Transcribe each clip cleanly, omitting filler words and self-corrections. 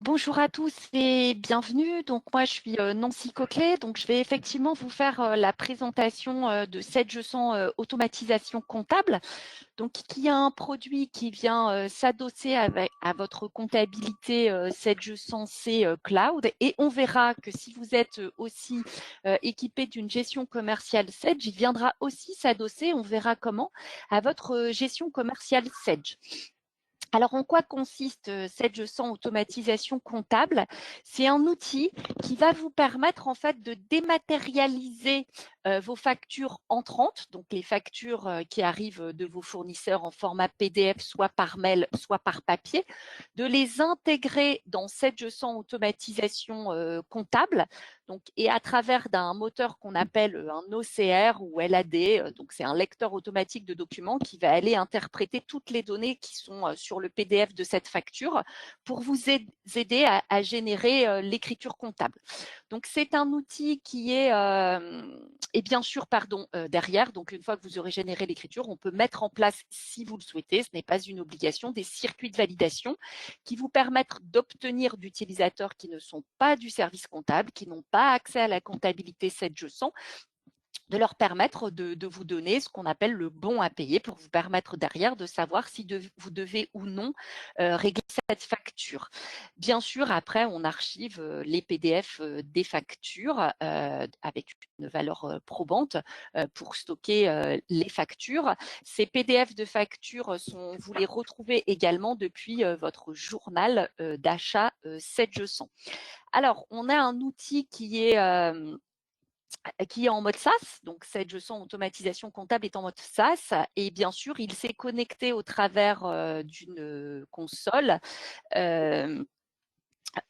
Bonjour à tous et bienvenue. Donc moi je suis Nancy Coquelet. Donc je vais effectivement vous faire la présentation de Sedge100 automatisation comptable. Donc qui est un produit qui vient s'adosser à votre comptabilité Sedge100 C Cloud. Et on verra que si vous êtes aussi équipé d'une gestion commerciale Sedge, il viendra aussi s'adosser, on verra comment, à votre gestion commerciale Sedge. Alors, en quoi consiste Sedge100 automatisation comptable? C'est un outil qui va vous permettre en fait de dématérialiser vos factures entrantes, donc les factures qui arrivent de vos fournisseurs en format PDF, soit par mail, soit par papier, de les intégrer dans Sedge100 automatisation comptable, donc, et à travers d'un moteur qu'on appelle un OCR ou LAD, donc c'est un lecteur automatique de documents qui va aller interpréter toutes les données qui sont sur le PDF de cette facture pour vous aider à générer l'écriture comptable. Donc, c'est un outil qui est, et bien sûr, derrière, donc une fois que vous aurez généré l'écriture, on peut mettre en place, si vous le souhaitez, ce n'est pas une obligation, des circuits de validation qui vous permettent d'obtenir d'utilisateurs qui ne sont pas du service comptable, qui n'ont pas accès à la comptabilité 7G100, de leur permettre de vous donner ce qu'on appelle le bon à payer pour vous permettre derrière de savoir si vous devez ou non régler cette facture. Bien sûr, après, on archive les PDF des factures avec une valeur probante pour stocker les factures. Ces PDF de factures, vous les retrouvez également depuis votre journal d'achat 7G100. Alors, on a un outil qui est en mode SaaS, donc Sedge100 automatisation comptable est en mode SaaS et bien sûr, il s'est connecté au travers d'une console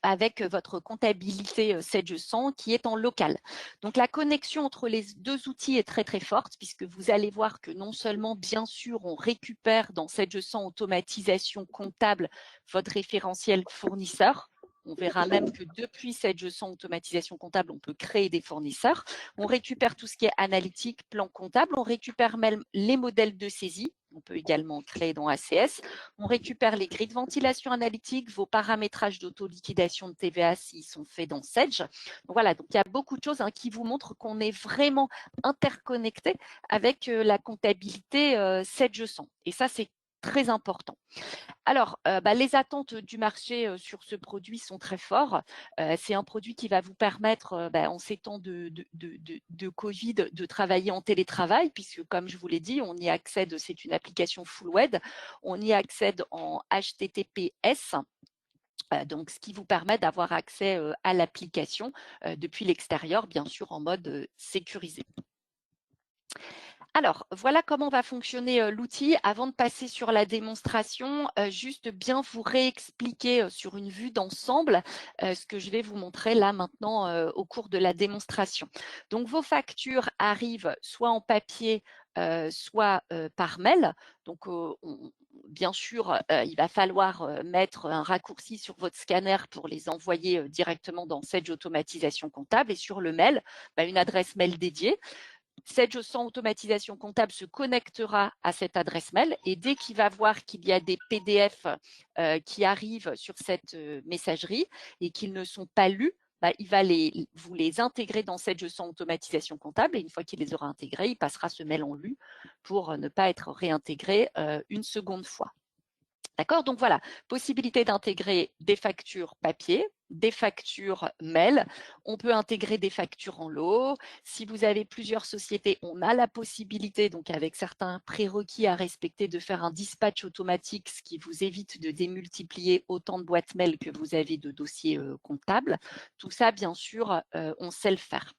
avec votre comptabilité Sedge100 qui est en local. Donc la connexion entre les deux outils est très très forte puisque vous allez voir que non seulement bien sûr on récupère dans Sedge100 automatisation comptable votre référentiel fournisseur. On verra même que depuis Sedge100 automatisation comptable, on peut créer des fournisseurs. On récupère tout ce qui est analytique, plan comptable. On récupère même les modèles de saisie. On peut également créer dans ACS. On récupère les grilles de ventilation analytique, vos paramétrages d'autoliquidation de TVA s'ils sont faits dans Sedge. Donc voilà, donc il y a beaucoup de choses qui vous montrent qu'on est vraiment interconnecté avec la comptabilité Sedge100. Et ça, c'est très important. Alors, les attentes du marché sur ce produit sont très fortes. C'est un produit qui va vous permettre, en ces temps de Covid, de travailler en télétravail, puisque comme je vous l'ai dit, on y accède, c'est une application full web, on y accède en HTTPS. Donc, ce qui vous permet d'avoir accès à l'application depuis l'extérieur, bien sûr en mode sécurisé. Alors, voilà comment va fonctionner l'outil. Avant de passer sur la démonstration, juste bien vous réexpliquer sur une vue d'ensemble ce que je vais vous montrer là maintenant au cours de la démonstration. Donc, vos factures arrivent soit en papier, soit par mail. Donc, bien sûr, il va falloir mettre un raccourci sur votre scanner pour les envoyer directement dans Sedge Automatisation Comptable et sur le mail, une adresse mail dédiée. Sedge100 automatisation comptable se connectera à cette adresse mail et dès qu'il va voir qu'il y a des PDF qui arrivent sur cette messagerie et qu'ils ne sont pas lus, il va vous les intégrer dans Sedge100 automatisation comptable et une fois qu'il les aura intégrés, il passera ce mail en lu pour ne pas être réintégré une seconde fois. D'accord? Donc voilà, possibilité d'intégrer des factures papier, des factures mail. On peut intégrer des factures en lot. Si vous avez plusieurs sociétés, on a la possibilité, donc avec certains prérequis à respecter, de faire un dispatch automatique, ce qui vous évite de démultiplier autant de boîtes mail que vous avez de dossiers comptables. Tout ça, bien sûr, on sait le faire.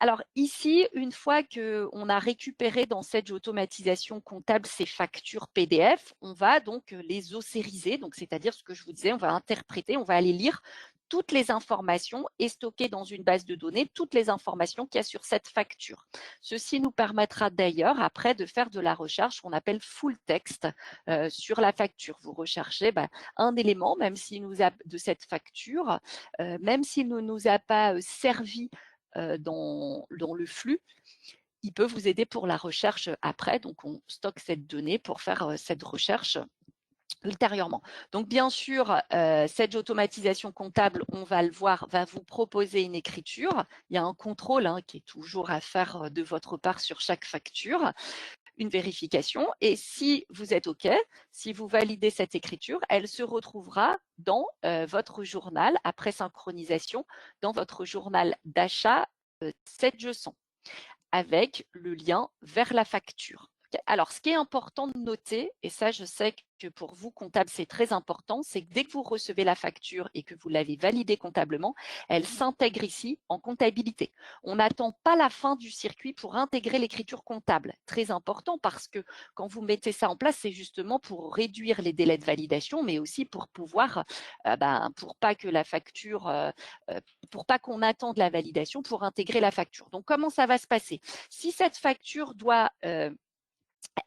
Alors ici, une fois qu'on a récupéré dans cette automatisation comptable ces factures PDF, on va donc les océriser, donc c'est-à-dire ce que je vous disais, on va interpréter, on va aller lire toutes les informations et stocker dans une base de données toutes les informations qu'il y a sur cette facture. Ceci nous permettra d'ailleurs après de faire de la recherche qu'on appelle full text sur la facture. Vous recherchez un élément, même s'il nous a de cette facture, même s'il ne nous a pas servi dans le flux, il peut vous aider pour la recherche après. Donc, on stocke cette donnée pour faire cette recherche ultérieurement. Donc, bien sûr, cette automatisation comptable, on va le voir, va vous proposer une écriture. Il y a un contrôle qui est toujours à faire de votre part sur chaque facture, une vérification. Et si vous êtes OK, si vous validez cette écriture, elle se retrouvera dans votre journal, après synchronisation, dans votre journal d'achat 7G100, avec le lien vers la facture. Alors, ce qui est important de noter, et ça, je sais que pour vous, comptable, c'est très important, c'est que dès que vous recevez la facture et que vous l'avez validée comptablement, elle s'intègre ici en comptabilité. On n'attend pas la fin du circuit pour intégrer l'écriture comptable. Très important parce que quand vous mettez ça en place, c'est justement pour réduire les délais de validation, mais aussi pour pouvoir, pour pas que la facture, pour pas qu'on attende la validation pour intégrer la facture. Donc, comment ça va se passer? Si cette facture doit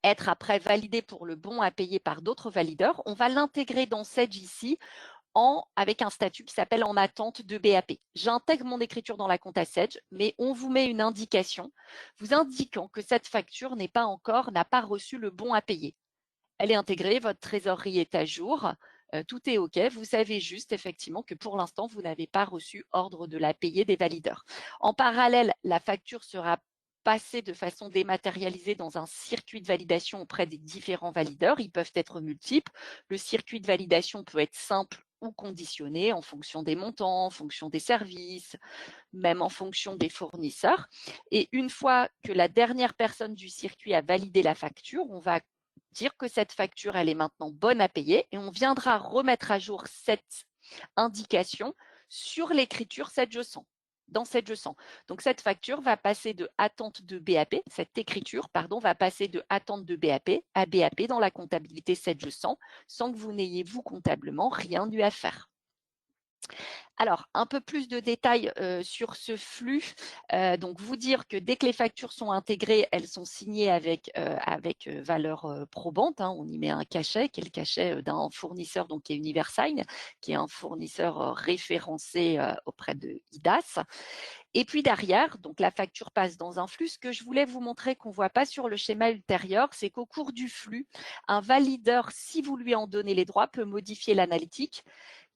être après validée pour le bon à payer par d'autres valideurs, on va l'intégrer dans Sage ici avec un statut qui s'appelle en attente de BAP. J'intègre mon écriture dans la compta Sage, mais on vous met une indication vous indiquant que cette facture n'a pas reçu le bon à payer. Elle est intégrée, votre trésorerie est à jour, tout est OK. Vous savez juste effectivement que pour l'instant, vous n'avez pas reçu ordre de la payer des valideurs. En parallèle, la facture sera passée de façon dématérialisée dans un circuit de validation auprès des différents valideurs. Ils peuvent être multiples. Le circuit de validation peut être simple ou conditionné en fonction des montants, en fonction des services, même en fonction des fournisseurs. Et une fois que la dernière personne du circuit a validé la facture, on va dire que cette facture, elle est maintenant bonne à payer et on viendra remettre à jour cette indication sur l'écriture 7G100. Dans 7G100. Donc, cette facture va passer de attente de BAP, cette écriture, pardon, va passer de attente de BAP à BAP dans la comptabilité 7G100 sans que vous n'ayez, vous, comptablement, rien eu à faire. Alors, un peu plus de détails sur ce flux. Donc, vous dire que dès que les factures sont intégrées, elles sont signées avec valeur probante. On y met un cachet, qui est le cachet d'un fournisseur, donc qui est Universign, qui est un fournisseur référencé auprès de IDAS. Et puis derrière, donc la facture passe dans un flux. Ce que je voulais vous montrer qu'on ne voit pas sur le schéma ultérieur, c'est qu'au cours du flux, un valideur, si vous lui en donnez les droits, peut modifier l'analytique.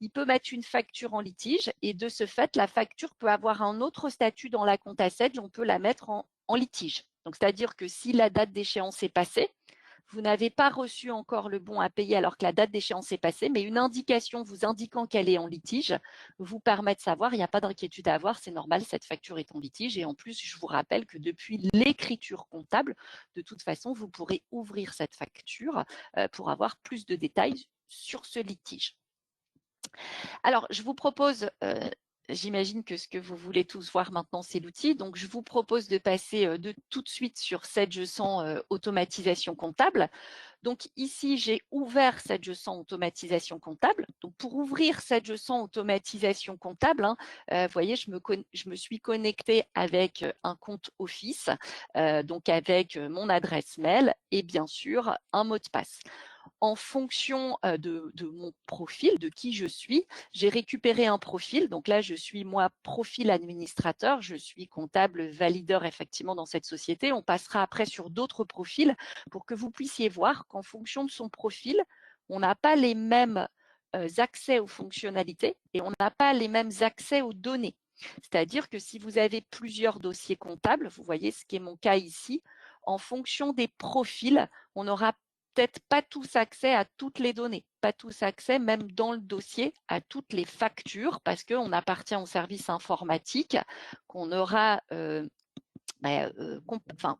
Il peut mettre une facture en litige et de ce fait, la facture peut avoir un autre statut dans la compta Sage, on peut la mettre en litige. Donc, c'est-à-dire que si la date d'échéance est passée, vous n'avez pas reçu encore le bon à payer alors que la date d'échéance est passée, mais une indication vous indiquant qu'elle est en litige vous permet de savoir, il n'y a pas d'inquiétude à avoir, c'est normal, cette facture est en litige. Et en plus, je vous rappelle que depuis l'écriture comptable, de toute façon, vous pourrez ouvrir cette facture pour avoir plus de détails sur ce litige. Alors, je vous propose, j'imagine que ce que vous voulez tous voir maintenant, c'est l'outil. Donc, je vous propose de passer tout de suite sur 7G100 automatisation comptable. Donc, ici, j'ai ouvert 7G100 automatisation comptable. Donc, pour ouvrir 7G100 automatisation comptable, vous voyez, je me suis connectée avec un compte Office, donc avec mon adresse mail et bien sûr un mot de passe. En fonction de mon profil, de qui je suis, j'ai récupéré un profil. Donc là, je suis moi profil administrateur, je suis comptable valideur effectivement dans cette société. On passera après sur d'autres profils pour que vous puissiez voir qu'en fonction de son profil, on n'a pas les mêmes accès aux fonctionnalités et on n'a pas les mêmes accès aux données. C'est-à-dire que si vous avez plusieurs dossiers comptables, vous voyez ce qui est mon cas ici, en fonction des profils, on n'aura peut-être pas tous accès à toutes les données, pas tous accès même dans le dossier à toutes les factures parce qu'on appartient au service informatique qu'on aura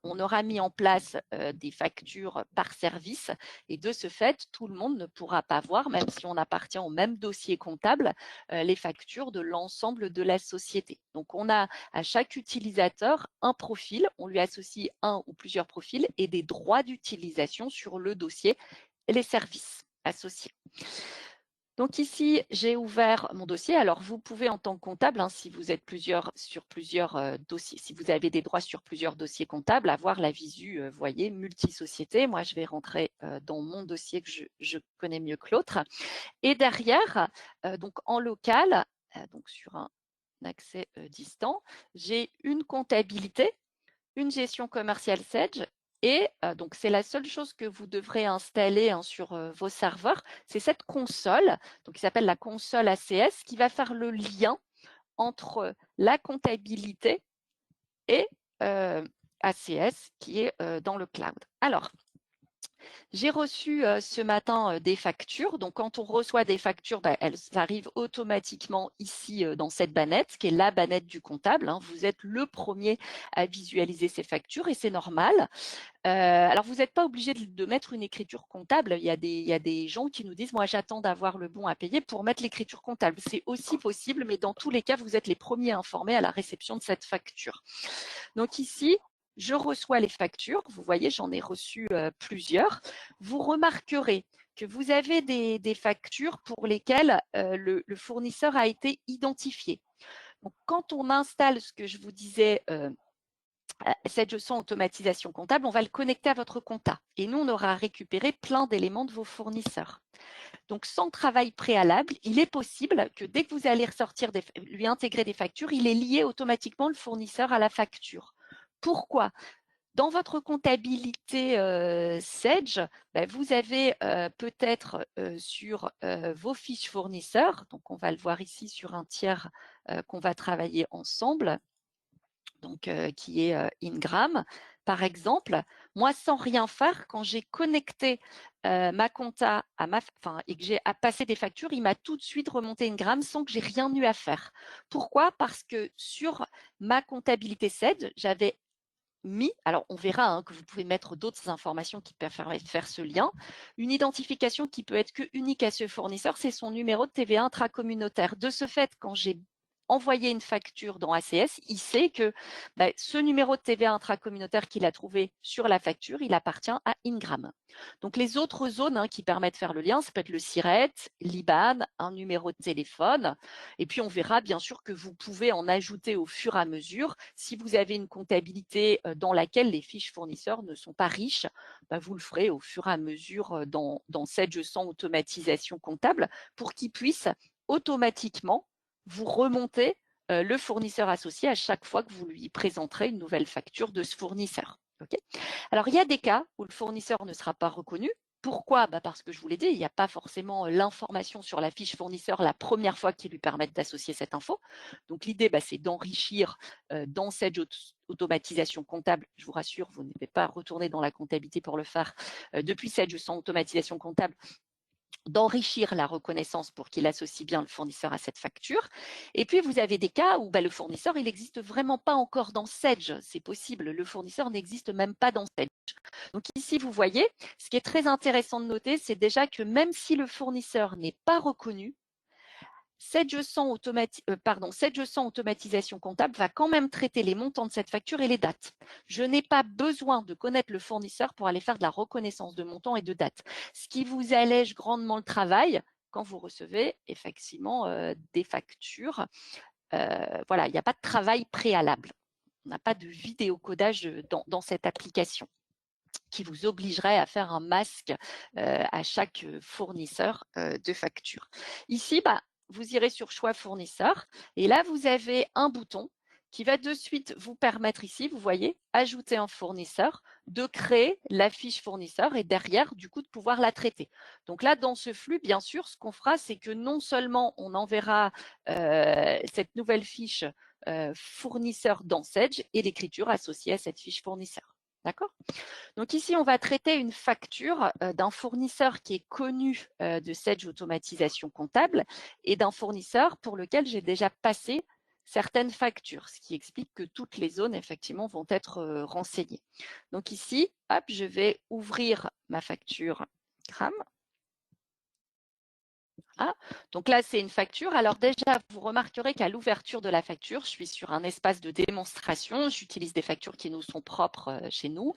on aura mis en place des factures par service et de ce fait, tout le monde ne pourra pas voir, même si on appartient au même dossier comptable, les factures de l'ensemble de la société. Donc, on a à chaque utilisateur un profil, on lui associe un ou plusieurs profils et des droits d'utilisation sur le dossier et les services associés. Donc ici, j'ai ouvert mon dossier. Alors, vous pouvez en tant que comptable, si vous êtes sur plusieurs dossiers, si vous avez des droits sur plusieurs dossiers comptables, avoir la visu, vous voyez, multi-société. Moi, je vais rentrer dans mon dossier que je connais mieux que l'autre. Et derrière, donc en local, donc sur un accès distant, j'ai une comptabilité, une gestion commerciale Sage Et donc, c'est la seule chose que vous devrez installer sur vos serveurs. C'est cette console, donc qui s'appelle la console ACS, qui va faire le lien entre la comptabilité et ACS qui est dans le cloud. Alors, j'ai reçu ce matin des factures. Donc, quand on reçoit des factures, elles arrivent automatiquement ici dans cette bannette, qui est la bannette du comptable. Vous êtes le premier à visualiser ces factures et c'est normal. Alors, vous n'êtes pas obligé de mettre une écriture comptable. Il y a des gens qui nous disent « Moi, j'attends d'avoir le bon à payer pour mettre l'écriture comptable ». C'est aussi possible, mais dans tous les cas, vous êtes les premiers informés à la réception de cette facture. Donc ici, je reçois les factures. Vous voyez, j'en ai reçu plusieurs. Vous remarquerez que vous avez des factures pour lesquelles le fournisseur a été identifié. Donc, quand on installe ce que je vous disais, cette gestion automatisation comptable, on va le connecter à votre compta. Et nous, on aura récupéré plein d'éléments de vos fournisseurs. Donc, sans travail préalable, il est possible que dès que vous allez lui intégrer des factures, il est lié automatiquement le fournisseur à la facture. Pourquoi ? Dans votre comptabilité Sage, vous avez peut-être sur vos fiches fournisseurs, donc on va le voir ici sur un tiers qu'on va travailler ensemble, donc qui est Ingram. Par exemple, moi, sans rien faire, quand j'ai connecté ma compta et que j'ai passé des factures, il m'a tout de suite remonté Ingram sans que j'ai rien eu à faire. Pourquoi ? Parce que sur ma comptabilité Sage, j'avais mis, alors on verra que vous pouvez mettre d'autres informations qui permettent de faire ce lien. Une identification qui peut être que unique à ce fournisseur, c'est son numéro de TVA intracommunautaire. De ce fait, quand j'ai envoyé une facture dans ACS, il sait que ce numéro de TVA intracommunautaire qu'il a trouvé sur la facture, il appartient à Ingram. Donc, les autres zones qui permettent de faire le lien, ça peut être le SIRET, l'IBAN, un numéro de téléphone. Et puis, on verra bien sûr que vous pouvez en ajouter au fur et à mesure. Si vous avez une comptabilité dans laquelle les fiches fournisseurs ne sont pas riches, vous le ferez au fur et à mesure dans cette gestion automatisation comptable pour qu'ils puissent automatiquement vous remonter le fournisseur associé à chaque fois que vous lui présenterez une nouvelle facture de ce fournisseur. Okay ? Alors, il y a des cas où le fournisseur ne sera pas reconnu. Pourquoi ? Parce que je vous l'ai dit, il n'y a pas forcément l'information sur la fiche fournisseur la première fois qui lui permette d'associer cette info. Donc, l'idée, c'est d'enrichir dans cette automatisation comptable. Je vous rassure, vous ne devez pas retourner dans la comptabilité pour le faire. Depuis cette automatisation comptable, d'enrichir la reconnaissance pour qu'il associe bien le fournisseur à cette facture. Et puis, vous avez des cas où le fournisseur, il n'existe vraiment pas encore dans Sage. C'est possible, le fournisseur n'existe même pas dans Sage. Donc ici, vous voyez, ce qui est très intéressant de noter, c'est déjà que même si le fournisseur n'est pas reconnu, cette gestion automatisation comptable va quand même traiter les montants de cette facture et les dates. Je n'ai pas besoin de connaître le fournisseur pour aller faire de la reconnaissance de montants et de dates, ce qui vous allège grandement le travail quand vous recevez effectivement des factures. Voilà, il n'y a pas de travail préalable. On n'a pas de vidéocodage dans cette application qui vous obligerait à faire un masque à chaque fournisseur de facture. Ici, vous irez sur choix fournisseur et là, vous avez un bouton qui va de suite vous permettre ici, vous voyez, ajouter un fournisseur, de créer la fiche fournisseur et derrière, du coup, de pouvoir la traiter. Donc là, dans ce flux, bien sûr, ce qu'on fera, c'est que non seulement on enverra cette nouvelle fiche fournisseur dans Sage et l'écriture associée à cette fiche fournisseur. D'accord ? Donc ici, on va traiter une facture d'un fournisseur qui est connu de Sage automatisation comptable et d'un fournisseur pour lequel j'ai déjà passé certaines factures, ce qui explique que toutes les zones, effectivement, vont être renseignées. Donc ici, hop, je vais ouvrir ma facture CRAM. Ah, donc là, c'est une facture. Alors déjà, vous remarquerez qu'à l'ouverture de la facture, je suis sur un espace de démonstration. J'utilise des factures qui nous sont propres chez nous.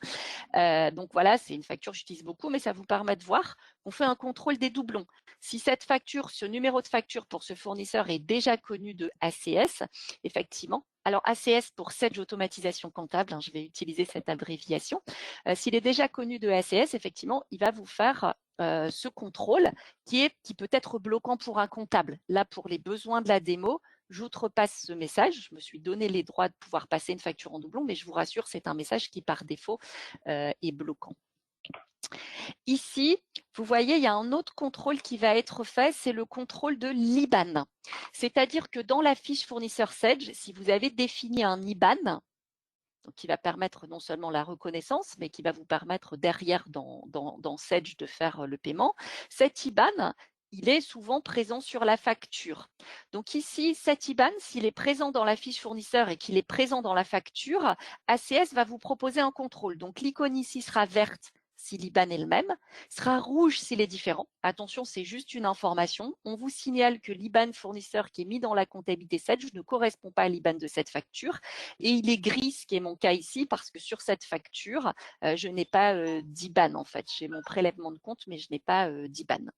Donc voilà, c'est une facture que j'utilise beaucoup, mais ça vous permet de voir qu'on fait un contrôle des doublons. Si cette facture, ce numéro de facture pour ce fournisseur est déjà connu de ACS, effectivement. Alors ACS pour Sage automatisation comptable, je vais utiliser cette abréviation. S'il est déjà connu de ACS, effectivement, il va vous faire ce contrôle qui peut être bloquant pour un comptable. Là, pour les besoins de la démo, j'outrepasse ce message. Je me suis donné les droits de pouvoir passer une facture en doublon, mais je vous rassure, c'est un message qui par défaut est bloquant. Ici, vous voyez, il y a un autre contrôle qui va être fait, c'est le contrôle de l'IBAN. C'est-à-dire que dans la fiche fournisseur Sedge, si vous avez défini un IBAN, donc qui va permettre non seulement la reconnaissance, mais qui va vous permettre derrière dans Sedge de faire le paiement, cet IBAN, il est souvent présent sur la facture. Donc ici, cet IBAN, s'il est présent dans la fiche fournisseur et qu'il est présent dans la facture, ACS va vous proposer un contrôle. Donc l'icône ici sera verte si l'IBAN est le même, sera rouge s'il est différent. Attention, c'est juste une information. On vous signale que l'IBAN fournisseur qui est mis dans la comptabilité Sedge ne correspond pas à l'IBAN de cette facture. Et il est gris, ce qui est mon cas ici, parce que sur cette facture, je n'ai pas d'IBAN en fait. J'ai mon prélèvement de compte, mais je n'ai pas d'IBAN.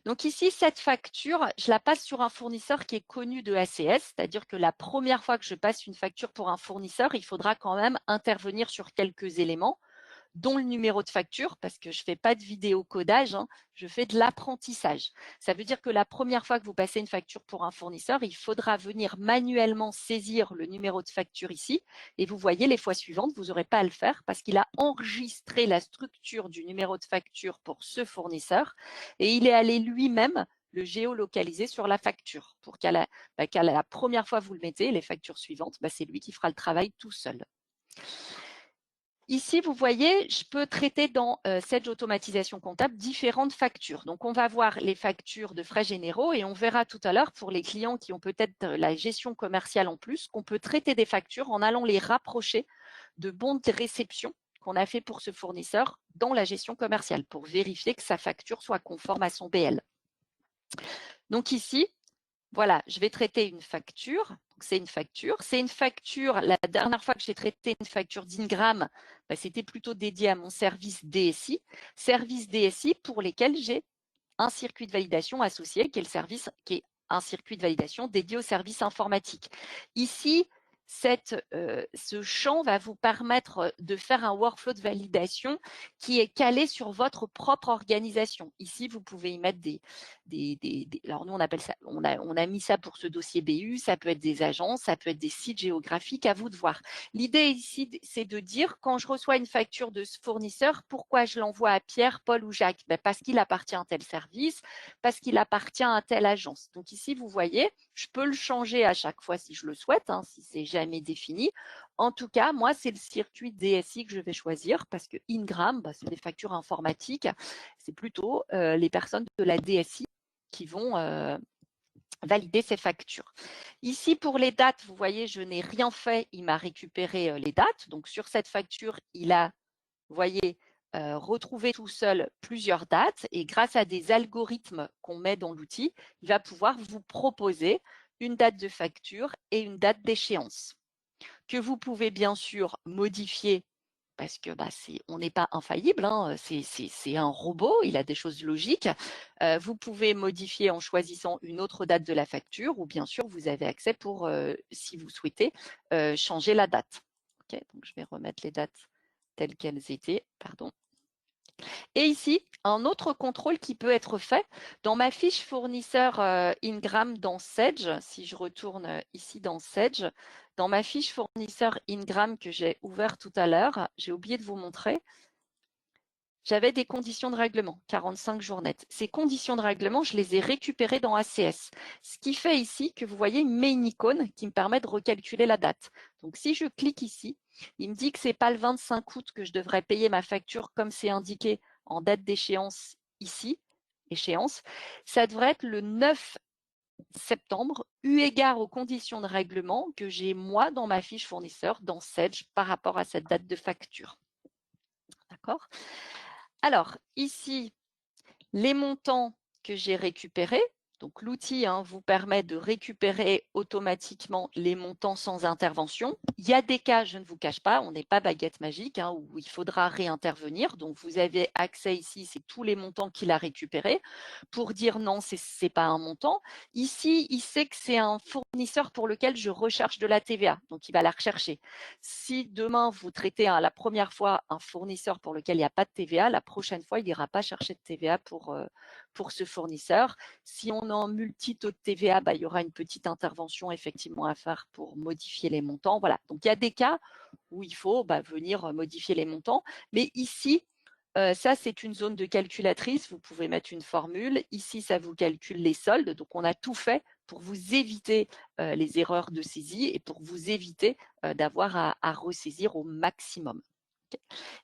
Donc ici, cette facture, je la passe sur un fournisseur qui est connu de ACS, c'est-à-dire que la première fois que je passe une facture pour un fournisseur, il faudra quand même intervenir sur quelques éléments, dont le numéro de facture, parce que je ne fais pas de vidéo codage, hein, je fais de l'apprentissage. Ça veut dire que la première fois que vous passez une facture pour un fournisseur, il faudra venir manuellement saisir le numéro de facture ici. Et vous voyez, les fois suivantes, vous n'aurez pas à le faire parce qu'il a enregistré la structure du numéro de facture pour ce fournisseur et il est allé lui-même le géolocaliser sur la facture pour qu'à la première fois vous le mettez, les factures suivantes, c'est lui qui fera le travail tout seul. Ici, vous voyez, je peux traiter dans Sedge automatisation comptable différentes factures. Donc, on va voir les factures de frais généraux et on verra tout à l'heure pour les clients qui ont peut-être la gestion commerciale en plus, qu'on peut traiter des factures en allant les rapprocher de bons de réception qu'on a fait pour ce fournisseur dans la gestion commerciale pour vérifier que sa facture soit conforme à son BL. Donc ici, voilà, je vais traiter une facture. C'est une facture. C'est une facture, la dernière fois que j'ai traité une facture d'Ingram, c'était plutôt dédié à mon service DSI. Service DSI pour lesquels j'ai un circuit de validation associé, qui est un circuit de validation dédié au service informatique. Ici, ce champ va vous permettre de faire un workflow de validation qui est calé sur votre propre organisation. Ici, vous pouvez y mettre alors nous on appelle ça, on a mis ça pour ce dossier BU, ça peut être des agences, ça peut être des sites géographiques, à vous de voir. L'idée ici, c'est de dire quand je reçois une facture de ce fournisseur, pourquoi je l'envoie à Pierre, Paul ou Jacques? Parce qu'il appartient à tel service, parce qu'il appartient à telle agence. Donc ici, vous voyez, je peux le changer à chaque fois si je le souhaite, hein, si c'est jamais défini. En tout cas, moi, c'est le circuit DSI que je vais choisir parce que Ingram, c'est des factures informatiques. C'est plutôt les personnes de la DSI qui vont valider ces factures. Ici, pour les dates, vous voyez, je n'ai rien fait. Il m'a récupéré les dates. Donc, sur cette facture, il a, vous voyez, retrouvé tout seul plusieurs dates. Et grâce à des algorithmes qu'on met dans l'outil, il va pouvoir vous proposer une date de facture et une date d'échéance que vous pouvez bien sûr modifier parce que on n'est pas infaillible, hein, c'est un robot, il a des choses logiques. Vous pouvez modifier en choisissant une autre date de la facture ou bien sûr vous avez accès pour, si vous souhaitez, changer la date. Okay, donc je vais remettre les dates telles qu'elles étaient, pardon. Et ici, un autre contrôle qui peut être fait dans ma fiche fournisseur Ingram dans Sedge, si je retourne ici dans Sedge, dans ma fiche fournisseur Ingram que j'ai ouvert tout à l'heure, j'ai oublié de vous montrer, j'avais des conditions de règlement, 45 jours net. Ces conditions de règlement, je les ai récupérées dans ACS. Ce qui fait ici que vous voyez une main icône qui me permet de recalculer la date. Donc, si je clique ici, il me dit que ce n'est pas le 25 août que je devrais payer ma facture comme c'est indiqué en date d'échéance ici, échéance. Ça devrait être le 9 septembre, eu égard aux conditions de règlement que j'ai moi dans ma fiche fournisseur, dans Sedge, par rapport à cette date de facture. D'accord ? Alors, ici, les montants que j'ai récupérés. Donc, l'outil vous permet de récupérer automatiquement les montants sans intervention. Il y a des cas, je ne vous cache pas, on n'est pas baguette magique, où il faudra réintervenir. Donc, vous avez accès ici, c'est tous les montants qu'il a récupérés. Pour dire non, ce n'est pas un montant. Ici, il sait que c'est un fournisseur pour lequel je recherche de la TVA. Donc, il va la rechercher. Si demain, vous traitez la première fois un fournisseur pour lequel il n'y a pas de TVA, la prochaine fois, il n'ira pas chercher de TVA pour pour ce fournisseur. Si on est en multi-taux de TVA, il y aura une petite intervention effectivement à faire pour modifier les montants. Voilà. Donc, il y a des cas où il faut venir modifier les montants. Mais ici, ça, c'est une zone de calculatrice. Vous pouvez mettre une formule. Ici, ça vous calcule les soldes. Donc, on a tout fait pour vous éviter les erreurs de saisie et pour vous éviter d'avoir à ressaisir au maximum. Okay.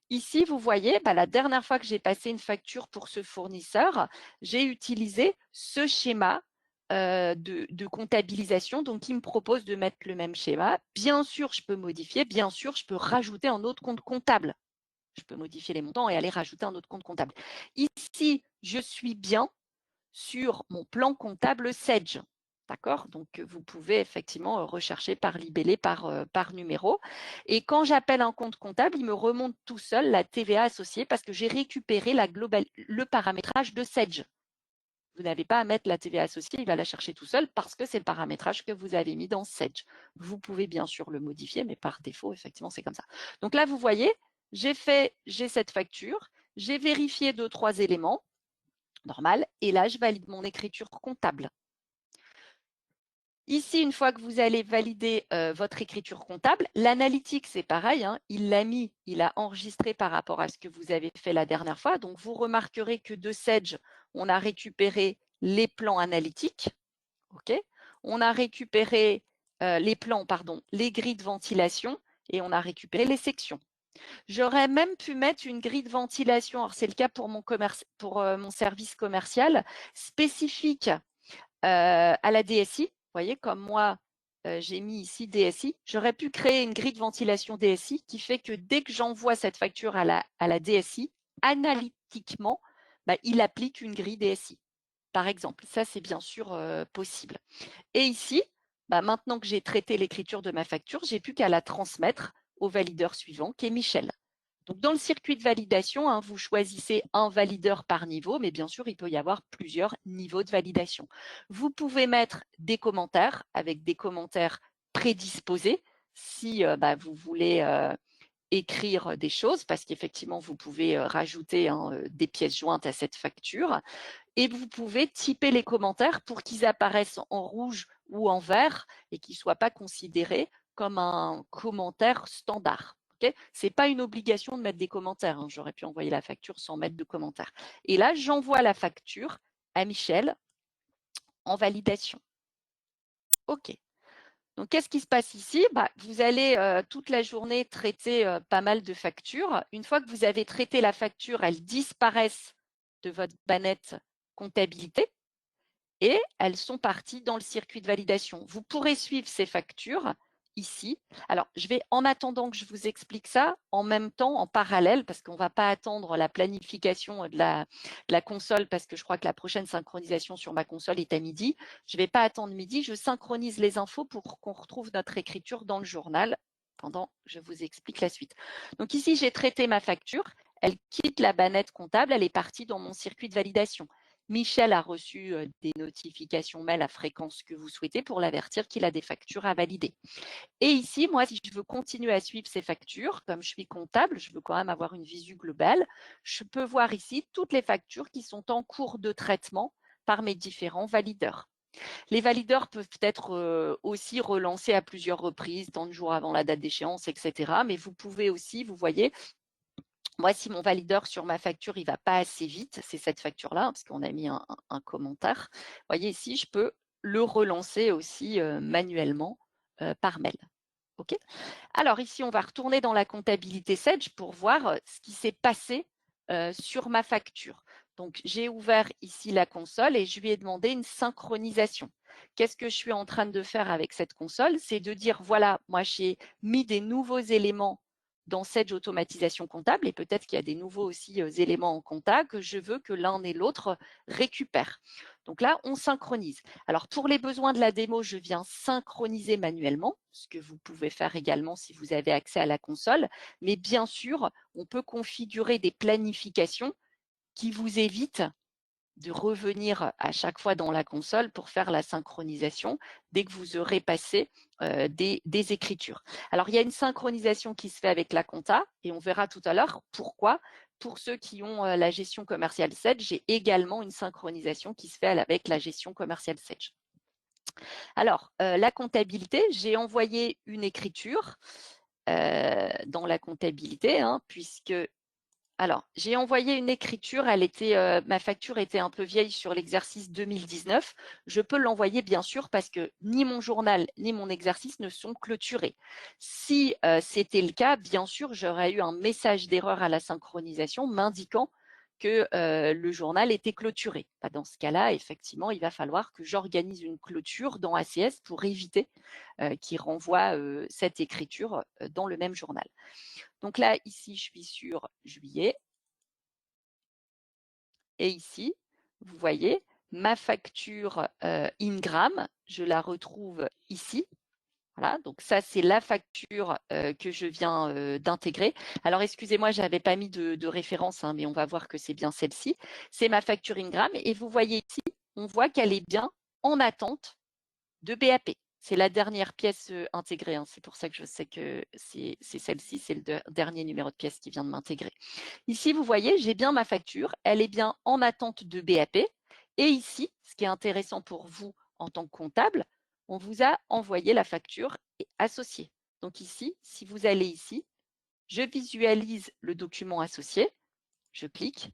Ici, vous voyez, la dernière fois que j'ai passé une facture pour ce fournisseur, j'ai utilisé ce schéma de comptabilisation. Donc, il me propose de mettre le même schéma. Bien sûr, je peux modifier. Bien sûr, je peux rajouter un autre compte comptable. Je peux modifier les montants et aller rajouter un autre compte comptable. Ici, je suis bien sur mon plan comptable Sage. D'accord? Donc, vous pouvez effectivement rechercher par libellé, par numéro. Et quand j'appelle un compte comptable, il me remonte tout seul la TVA associée parce que j'ai récupéré le paramétrage de Sage. Vous n'avez pas à mettre la TVA associée, il va la chercher tout seul parce que c'est le paramétrage que vous avez mis dans Sage. Vous pouvez bien sûr le modifier, mais par défaut, effectivement, c'est comme ça. Donc là, vous voyez, j'ai cette facture, j'ai vérifié 2-3 éléments, normal, et là, je valide mon écriture comptable. Ici, une fois que vous allez valider votre écriture comptable, l'analytique, c'est pareil, hein, il a enregistré par rapport à ce que vous avez fait la dernière fois. Donc, vous remarquerez que de Sage, on a récupéré les plans analytiques. Okay, on a récupéré les grilles de ventilation et on a récupéré les sections. J'aurais même pu mettre une grille de ventilation, alors c'est le cas pour mon service commercial, spécifique à la DSI. Vous voyez, comme moi, j'ai mis ici DSI. J'aurais pu créer une grille de ventilation DSI qui fait que dès que j'envoie cette facture à la DSI, analytiquement, il applique une grille DSI. Par exemple, ça, c'est bien sûr possible. Et ici, maintenant que j'ai traité l'écriture de ma facture, j'ai plus qu'à la transmettre au valideur suivant, qui est Michel. Donc, dans le circuit de validation, hein, vous choisissez un valideur par niveau, mais bien sûr, il peut y avoir plusieurs niveaux de validation. Vous pouvez mettre des commentaires avec des commentaires prédisposés si vous voulez écrire des choses, parce qu'effectivement, vous pouvez rajouter des pièces jointes à cette facture. Et vous pouvez typer les commentaires pour qu'ils apparaissent en rouge ou en vert et qu'ils ne soient pas considérés comme un commentaire standard. Okay, ce n'est pas une obligation de mettre des commentaires. Hein. J'aurais pu envoyer la facture sans mettre de commentaires. Et là, j'envoie la facture à Michel en validation. OK. Donc, qu'est-ce qui se passe ici? Vous allez toute la journée traiter pas mal de factures. Une fois que vous avez traité la facture, elles disparaissent de votre banette comptabilité et elles sont parties dans le circuit de validation. Vous pourrez suivre ces factures ici. Alors, je vais, en attendant que je vous explique ça, en même temps, en parallèle, parce qu'on ne va pas attendre la planification de la console, parce que je crois que la prochaine synchronisation sur ma console est à midi. Je ne vais pas attendre midi, je synchronise les infos pour qu'on retrouve notre écriture dans le journal pendant que je vous explique la suite. Donc ici, j'ai traité ma facture. Elle quitte la banette comptable, elle est partie dans mon circuit de validation. Michel a reçu des notifications mail à fréquence que vous souhaitez pour l'avertir qu'il a des factures à valider. Et ici, moi, si je veux continuer à suivre ces factures, comme je suis comptable, je veux quand même avoir une visu globale, je peux voir ici toutes les factures qui sont en cours de traitement par mes différents valideurs. Les valideurs peuvent être aussi relancés à plusieurs reprises, tant de jours avant la date d'échéance, etc. Mais vous pouvez aussi, vous voyez, moi, si mon valideur sur ma facture, il ne va pas assez vite, c'est cette facture-là, parce qu'on a mis un commentaire. Vous voyez ici, je peux le relancer aussi manuellement par mail. OK. Alors ici, on va retourner dans la comptabilité Sage pour voir ce qui s'est passé sur ma facture. Donc, j'ai ouvert ici la console et je lui ai demandé une synchronisation. Qu'est-ce que je suis en train de faire avec cette console? C'est de dire, voilà, moi, j'ai mis des nouveaux éléments dans Sage automatisation comptable et peut-être qu'il y a des nouveaux aussi éléments en compta que je veux que l'un et l'autre récupèrent. Donc là, on synchronise. Alors, pour les besoins de la démo, je viens synchroniser manuellement, ce que vous pouvez faire également si vous avez accès à la console. Mais bien sûr, on peut configurer des planifications qui vous évitent de revenir à chaque fois dans la console pour faire la synchronisation dès que vous aurez passé des écritures. Alors, il y a une synchronisation qui se fait avec la compta et on verra tout à l'heure pourquoi. pour ceux qui ont la gestion commerciale Sage, j'ai également une synchronisation qui se fait avec la gestion commerciale Sage. Alors, la comptabilité, j'ai envoyé une écriture dans la comptabilité, hein, puisque alors, j'ai envoyé une écriture, ma facture était un peu vieille sur l'exercice 2019. Je peux l'envoyer bien sûr parce que ni mon journal ni mon exercice ne sont clôturés. Si c'était le cas, bien sûr, j'aurais eu un message d'erreur à la synchronisation m'indiquant que le journal était clôturé. Dans ce cas-là, effectivement, il va falloir que j'organise une clôture dans ACS pour éviter qu'il renvoie cette écriture dans le même journal. Donc là, ici, je suis sur juillet. Et ici, vous voyez, ma facture Ingram, je la retrouve ici. Voilà, donc ça, c'est la facture que je viens d'intégrer. Alors, excusez-moi, je n'avais pas mis de référence, hein, mais on va voir que c'est bien celle-ci. C'est ma facture Ingram. Et vous voyez ici, on voit qu'elle est bien en attente de BAP. C'est la dernière pièce intégrée. Hein. C'est pour ça que je sais que c'est celle-ci, c'est le dernier numéro de pièce qui vient de m'intégrer. Ici, vous voyez, j'ai bien ma facture. Elle est bien en attente de BAP. Et ici, ce qui est intéressant pour vous en tant que comptable, on vous a envoyé la facture associée. Donc ici, si vous allez ici, je visualise le document associé. Je clique.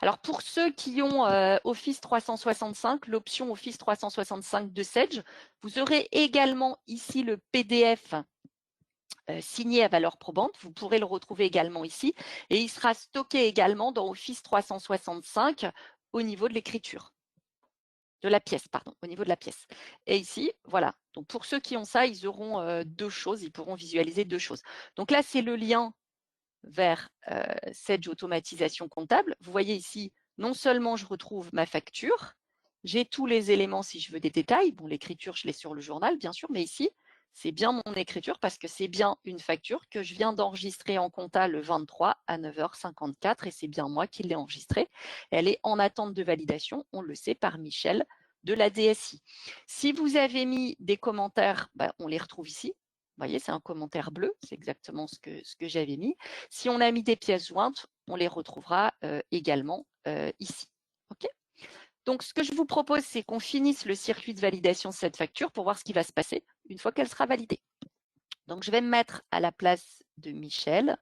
Alors, pour ceux qui ont Office 365, l'option Office 365 de Sage, vous aurez également ici le PDF signé à valeur probante. Vous pourrez le retrouver également ici. Et il sera stocké également dans Office 365 au niveau de l'écriture. De la pièce, pardon, au niveau de la pièce. Et ici, voilà. Donc, pour ceux qui ont ça, ils auront deux choses. Ils pourront visualiser deux choses. Donc là, c'est le lien vers Sage automatisation comptable. Vous voyez ici, non seulement je retrouve ma facture, j'ai tous les éléments si je veux des détails. Bon, l'écriture, je l'ai sur le journal, bien sûr, mais ici, c'est bien mon écriture parce que c'est bien une facture que je viens d'enregistrer en compta le 23 à 9h54 et c'est bien moi qui l'ai enregistrée. Elle est en attente de validation, on le sait, par Michel de la DSI. Si vous avez mis des commentaires, on les retrouve ici. Vous voyez, c'est un commentaire bleu, c'est exactement ce que j'avais mis. Si on a mis des pièces jointes, on les retrouvera également ici. Okay, donc, ce que je vous propose, c'est qu'on finisse le circuit de validation de cette facture pour voir ce qui va se passer une fois qu'elle sera validée. Donc, je vais me mettre à la place de Michel,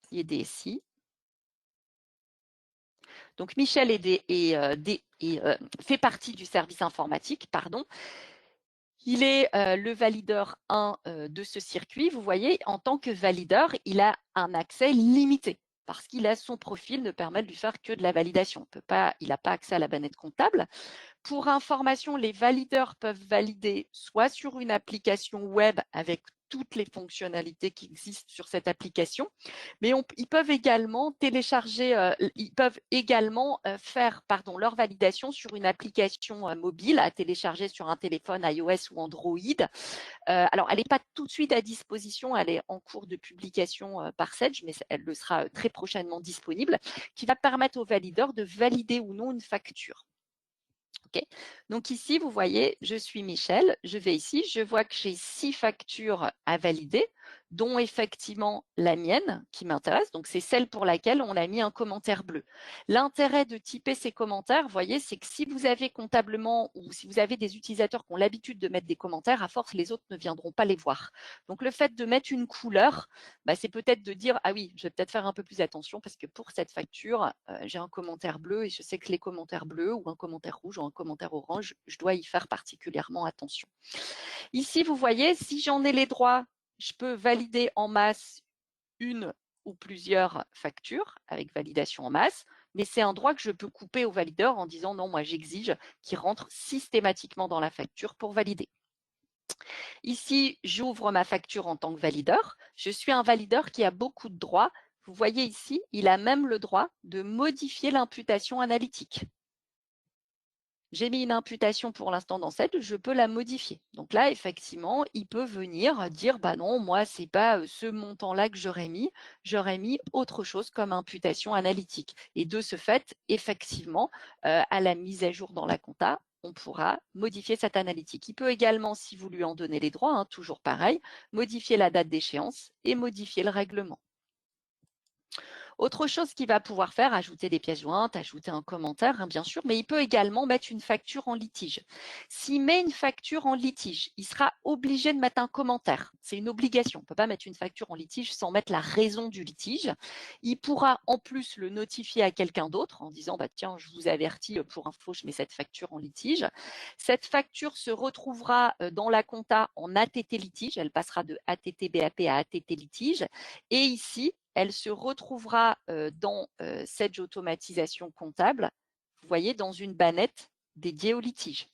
qui est DSI. Donc, Michel fait partie du service informatique, pardon. Il est le valideur 1 de ce circuit. Vous voyez, en tant que valideur, il a un accès limité parce qu'il a son profil ne permet de lui faire que de la validation. Il n'a pas accès à la bannette comptable. Pour information, les valideurs peuvent valider soit sur une application web avec toutes les fonctionnalités qui existent sur cette application, mais ils peuvent également télécharger, ils peuvent également faire leur validation sur une application mobile à télécharger sur un téléphone iOS ou Android. Alors, elle n'est pas tout de suite à disposition, elle est en cours de publication par Sage, mais elle le sera très prochainement disponible, qui va permettre aux valideurs de valider ou non une facture. Okay. Donc ici, vous voyez, je suis Michel, je vais ici, je vois que j'ai 6 factures à valider, dont effectivement la mienne qui m'intéresse. Donc c'est celle pour laquelle on a mis un commentaire bleu. L'intérêt de typer ces commentaires, vous voyez, c'est que si vous avez comptablement ou si vous avez des utilisateurs qui ont l'habitude de mettre des commentaires, à force, les autres ne viendront pas les voir. Donc le fait de mettre une couleur, c'est peut-être de dire, ah oui, je vais peut-être faire un peu plus attention parce que pour cette facture, j'ai un commentaire bleu et je sais que les commentaires bleus ou un commentaire rouge ou un commentaire orange, je dois y faire particulièrement attention. Ici, vous voyez, si j'en ai les droits, je peux valider en masse une ou plusieurs factures avec validation en masse, mais c'est un droit que je peux couper au valideur en disant non, moi j'exige qu'il rentre systématiquement dans la facture pour valider. Ici, j'ouvre ma facture en tant que valideur. Je suis un valideur qui a beaucoup de droits. Vous voyez ici, il a même le droit de modifier l'imputation analytique. J'ai mis une imputation pour l'instant dans Sage, je peux la modifier. Donc là, effectivement, il peut venir dire, non, moi, c'est pas ce montant-là que j'aurais mis autre chose comme imputation analytique. Et de ce fait, effectivement, à la mise à jour dans la compta, on pourra modifier cette analytique. Il peut également, si vous lui en donnez les droits, toujours pareil, modifier la date d'échéance et modifier le règlement. Autre chose qu'il va pouvoir faire, ajouter des pièces jointes, ajouter un commentaire, hein, bien sûr, mais il peut également mettre une facture en litige. S'il met une facture en litige, il sera obligé de mettre un commentaire. C'est une obligation. On ne peut pas mettre une facture en litige sans mettre la raison du litige. Il pourra en plus le notifier à quelqu'un d'autre en disant bah, « Tiens, je vous avertis, pour info, je mets cette facture en litige ». Cette facture se retrouvera dans la compta en ATT litige. Elle passera de ATT BAP à ATT litige. Et ici, elle se retrouvera dans Sage automatisation comptable, vous voyez, dans une bannette dédiée au litige.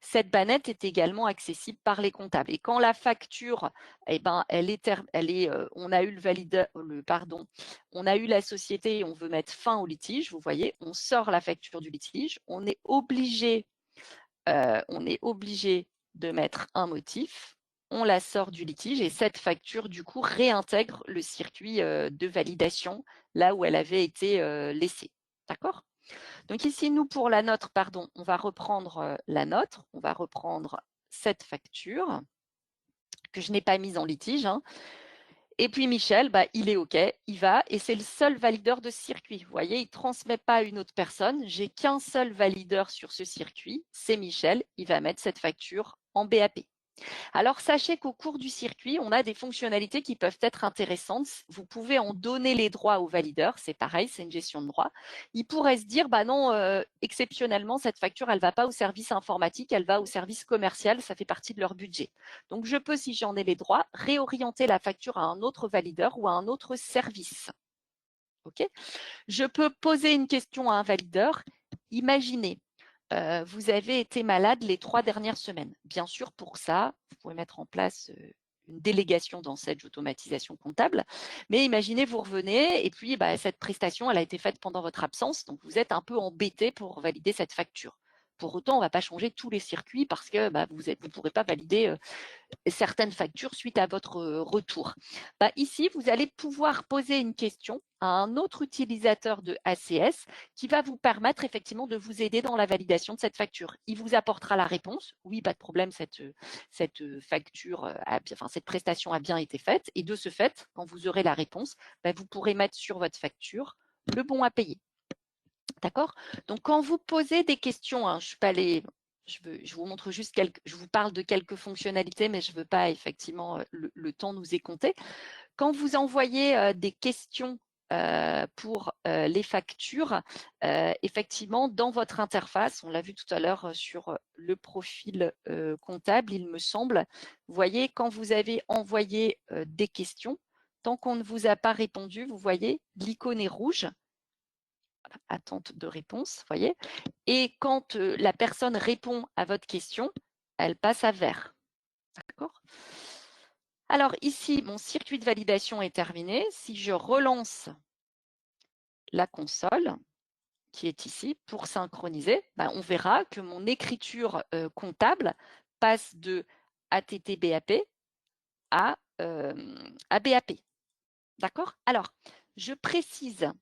Cette bannette est également accessible par les comptables. Et quand la facture, eh ben, on a eu le valideur, on a eu la société et on veut mettre fin au litige, vous voyez, on sort la facture du litige, on est obligé de mettre un motif, on la sort du litige et cette facture, du coup, réintègre le circuit de validation là où elle avait été laissée. D'accord ? Donc ici, nous, pour la nôtre, on va reprendre la nôtre, on va reprendre cette facture que je n'ai pas mise en litige. Hein. Et puis Michel, bah, il est OK, il va, et c'est le seul valideur de ce circuit. Vous voyez, il ne transmet pas à une autre personne. J'ai qu'un seul valideur sur ce circuit, c'est Michel. Il va mettre cette facture en BAP. Alors, sachez qu'au cours du circuit, on a des fonctionnalités qui peuvent être intéressantes. Vous pouvez en donner les droits au valideur. C'est pareil, c'est une gestion de droits. Il pourrait se dire, bah non, exceptionnellement, cette facture, elle ne va pas au service informatique, elle va au service commercial. Ça fait partie de leur budget. Donc, je peux, si j'en ai les droits, réorienter la facture à un autre valideur ou à un autre service. OK ? Je peux poser une question à un valideur. Imaginez, vous avez été malade les 3 dernières semaines. Bien sûr, pour ça, vous pouvez mettre en place une délégation dans Sage automatisation comptable. Mais imaginez, vous revenez et puis bah, cette prestation, elle a été faite pendant votre absence. Donc, vous êtes un peu embêté pour valider cette facture. Pour autant, on ne va pas changer tous les circuits parce que bah, vous ne pourrez pas valider certaines factures suite à votre retour. Bah, ici, vous allez pouvoir poser une question à un autre utilisateur de ACS qui va vous permettre effectivement de vous aider dans la validation de cette facture. Il vous apportera la réponse. Oui, pas de problème, cette facture, cette prestation a bien été faite. Et de ce fait, quand vous aurez la réponse, bah, vous pourrez mettre sur votre facture le bon à payer. D'accord ? Donc, quand vous posez des questions, hein, je vous montre juste je vous parle de quelques fonctionnalités, mais je ne veux pas effectivement, le temps nous est compté. Quand vous envoyez des questions pour les factures, effectivement, dans votre interface, on l'a vu tout à l'heure sur le profil comptable, il me semble, vous voyez, quand vous avez envoyé des questions, tant qu'on ne vous a pas répondu, vous voyez, l'icône est rouge. Attente de réponse, voyez. Et quand la personne répond à votre question, elle passe à vert. D'accord ? Alors ici, mon circuit de validation est terminé. Si je relance la console, qui est ici, pour synchroniser, ben, on verra que mon écriture comptable passe de ATT BAP à BAP. D'accord ? Alors, je précise